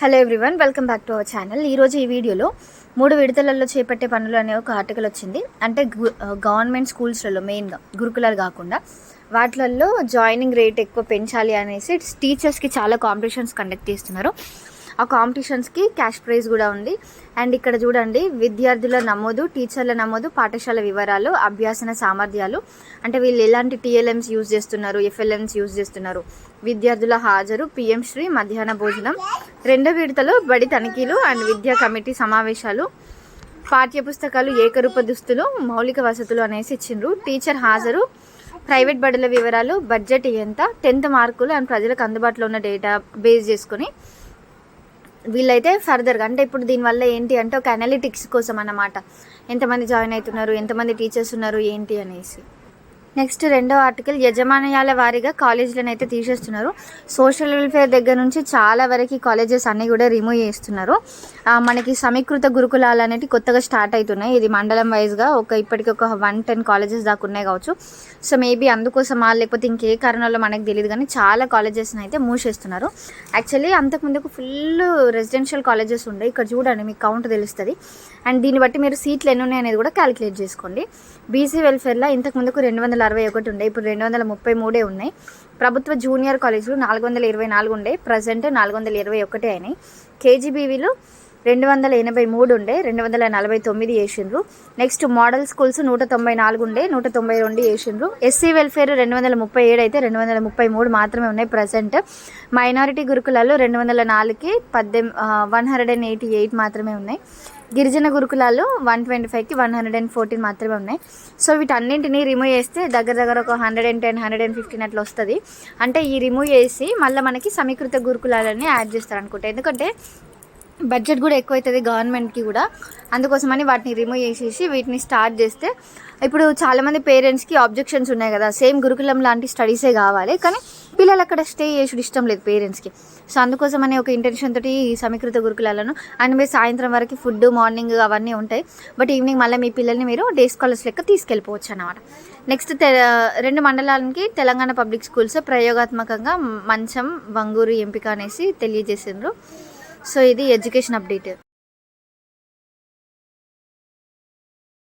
Hello everyone, welcome back to our channel. ఈరోజు ఈ వీడియోలో 3 విడతలలో చేపట్టే పనులు అనే ఒక ఆర్టికల్ వచ్చింది. అంటే గవర్నమెంట్ స్కూల్స్లలో మెయిన్గా గురుకులాలు కాకుండా వాటిలలో జాయినింగ్ రేట్ ఎక్కువ పెంచాలి అనేసి టీచర్స్కి చాలా కాంపిటీషన్స్ కండక్ట్ చేస్తున్నారు. ఆ కాంపిటీషన్స్కి క్యాష్ ప్రైజ్ కూడా ఉంది. అండ్ ఇక్కడ చూడండి, విద్యార్థుల నమోదు, టీచర్ల నమోదు, పాఠశాల వివరాలు, అభ్యాసన సామర్థ్యాలు, అంటే వీళ్ళు ఎలాంటి టీఎల్ఎమ్స్ యూజ్ చేస్తున్నారు, ఎఫ్ఎల్ఎమ్స్ యూజ్ చేస్తున్నారు, విద్యార్థుల హాజరు, పిఎం శ్రీ, మధ్యాహ్న భోజనం, 2వ విడతలో బడి తనిఖీలు అండ్ విద్యా కమిటీ సమావేశాలు, పాఠ్యపుస్తకాలు, ఏకరూప దుస్తులు, మౌలిక వసతులు అనేసి ఇచ్చిండ్రు. టీచర్ హాజరు, ప్రైవేట్ బడుల వివరాలు, బడ్జెట్ ఎంత, 10th మార్కులు అండ్ ప్రజలకు అందుబాటులో ఉన్న డేటా బేస్ చేసుకొని వీళ్ళైతే ఫర్దర్గా, అంటే ఇప్పుడు దీనివల్ల ఏంటి అంటే ఒక అనలిటిక్స్ కోసం అన్నమాట, ఎంతమంది జాయిన్ అవుతున్నారు, ఎంతమంది టీచర్స్ ఉన్నారు ఏంటి అనేసి. నెక్స్ట్ 2వ ఆర్టికల్, యజమాన్యాల వారీగా కాలేజీలను అయితే తీసేస్తున్నారు. సోషల్ వెల్ఫేర్ దగ్గర నుంచి చాలా వరకు కాలేజెస్ అన్నీ కూడా రిమూవ్ చేస్తున్నారు. మనకి సమీకృత గురుకులాలు అనేవి కొత్తగా స్టార్ట్ అవుతున్నాయి. ఇది మండలం వైజ్గా ఇప్పటికి ఒక 110 కాలేజెస్ దాకా ఉన్నాయి కావచ్చు. సో మేబీ అందుకోసమా లేకపోతే ఇంకే కారణాల్లో మనకు తెలియదు, కానీ చాలా కాలేజెస్ని అయితే మూసేస్తున్నారు. యాక్చువల్లీ అంతకుముందుకు ఫుల్ రెసిడెన్షియల్ కాలేజెస్ ఉండే. ఇక్కడ చూడండి, మీకు కౌంట్ తెలుస్తుంది. అండ్ దీన్ని బట్టి మీరు సీట్లు ఎన్ని ఉన్నాయి అనేది కూడా క్యాలిక్యులేట్ చేసుకోండి. బీసీ వెల్ఫేర్లో ఇంతకుముందుకు 261 ఉండే, ఇప్పుడు 233 ఉన్నాయి. ప్రభుత్వ జూనియర్ కాలేజీలు 424 ఉండే, ప్రజెంట్ 421 అయినాయి. కేజీబీవీలు 283 ఉండే, 249 వేసిండ్రు. నెక్స్ట్ మోడల్ స్కూల్స్ 194 ఉండే, 192 వేసిండ్రు. ఎస్సీ వెల్ఫేర్ 237 అయితే 233 మాత్రమే ఉన్నాయి ప్రజెంట్. మైనారిటీ గురుకులాలు 204కి 188 మాత్రమే ఉన్నాయి. గిరిజన గురుకులాలు 125కి 114 మాత్రమే ఉన్నాయి. సో వీటన్నింటినీ రిమూవ్ చేస్తే దగ్గర ఒక 110, 115 అట్లా వస్తుంది. అంటే ఈ రిమూవ్ చేసి మళ్ళీ మనకి సమీకృత గురుకులాలని యాడ్ చేస్తారు అనుకుంటా, ఎందుకంటే బడ్జెట్ కూడా ఎక్కువ అవుతుంది గవర్నమెంట్కి కూడా. అందుకోసమని వాటిని రిమూవ్ చేసేసి వీటిని స్టార్ట్ చేస్తే, ఇప్పుడు చాలామంది పేరెంట్స్కి ఆబ్జెక్షన్స్ ఉన్నాయి కదా, సేమ్ గురుకులం లాంటి స్టడీసే కావాలి, కానీ పిల్లలు అక్కడ స్టే చేసుడు ఇష్టం లేదు పేరెంట్స్కి. సో అందుకోసమని ఒక ఇంటెన్షన్ తోటి ఈ సమీకృత గురుకులాలను, అండ్ మీరు సాయంత్రం వరకు ఫుడ్, మార్నింగ్ అవన్నీ ఉంటాయి, బట్ ఈవినింగ్ మళ్ళీ మీ పిల్లల్ని మీరు డే స్కాలర్స్ లెక్క తీసుకెళ్ళిపోవచ్చు అన్నమాట. నెక్స్ట్ 2 మండలానికి తెలంగాణ పబ్లిక్ స్కూల్స్ ప్రయోగాత్మకంగా మంచం, వంగూరు ఎంపిక అనేసి తెలియజేసిండ్రు. సో ఇది ఎడ్యుకేషన్ అప్డేట్.